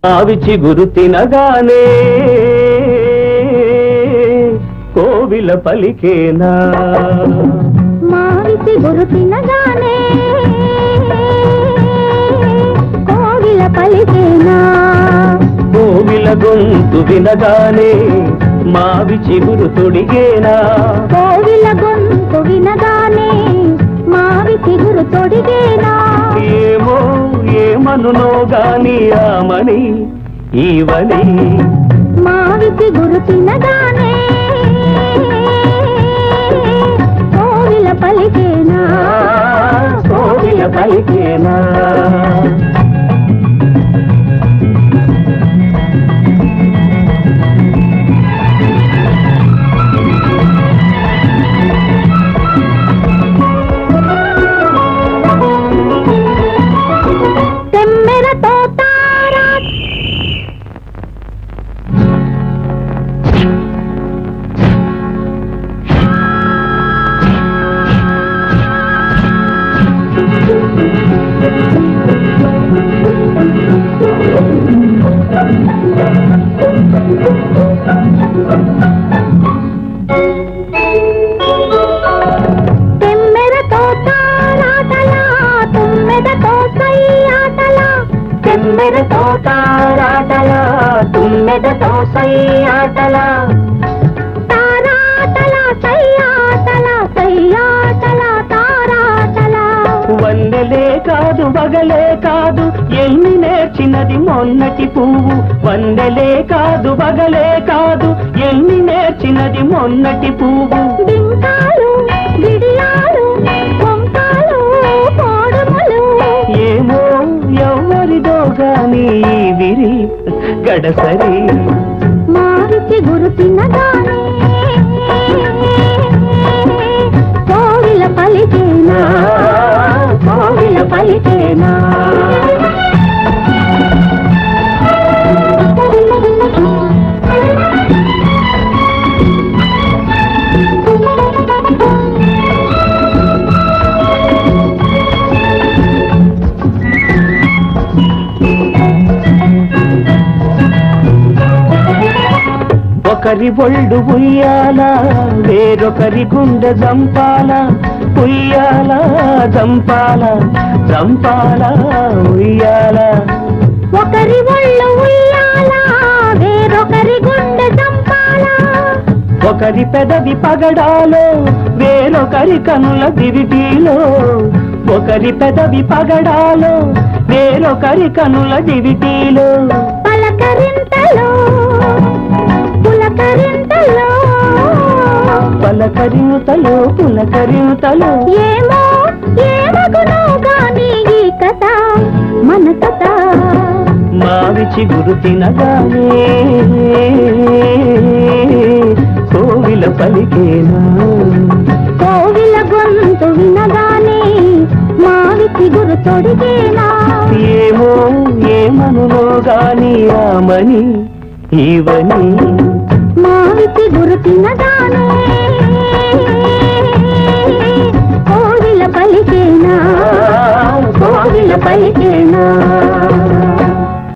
ఆవి చిగురు తినగానే కోవిల పలికేనా మావి చిగురు తినగానే కోవిల పలికేనా కోవిల గొంతు వినగానే మావి చిగురు తొడిగేనా కోవిల గొంతు వినగానే మావి చిగురు తొడిగేనా ఏమో ఏమనునో గాని ఆమని ఈవని మావి చిగురు తినగానే కోవిల పలికేనా కోవిల పలికేనా తుమ్మెదతో తారాటల తుమ్మెదతో సయ్యాటల తారాటల సయ్యాటల సయ్యాటల తారాటల వన్నెలే కాదు బగలే కాదు ఎన్ని నేర్చినది మొన్నటి పువ్వు వన్నెలే కాదు బగలే కాదు ఎన్ని నేర్చినది మొన్నటి పువ్వు బింకాలు బిడియాలు కొంకాలు పోడుములు ఏమో ఎవరిదో గాని విరి గడసరి మావి చిగురు తినగానే కోవిల పలికేనా కోవిల పలికేనా ఒకరి ఒళ్ళు ఉయ్యాల వేరొకరి గుండె జంపాల ఉయ్యాల జంపాల జంపాల ఉయ్యాల ఒకరి ఒళ్ళు ఉయ్యాల వేరొకరి గుండె జంపాల ఒకరి పెదవి పగడాలో వేరొకరి కనుల దివిటీలో ఒకరి పెదవి పగడాలో వేరొకరి కనుల దివిటీలో పలకరింతలో పులకరింతలో పలకరింతలో పులకరింతలో ఏమో ఏమగునో గాని ఈ కథ మన కథ మావి చిగురు తినగానే కోవిల పలికేనా కోవిల గొంతు వినగానే మావి చిగురు తొడిగేనా ఏమో ఏమనునో గాని ఆమని ఈవని మావి చిగురు తినగానే కోవిల పలికేనా కోవిల పలికేనా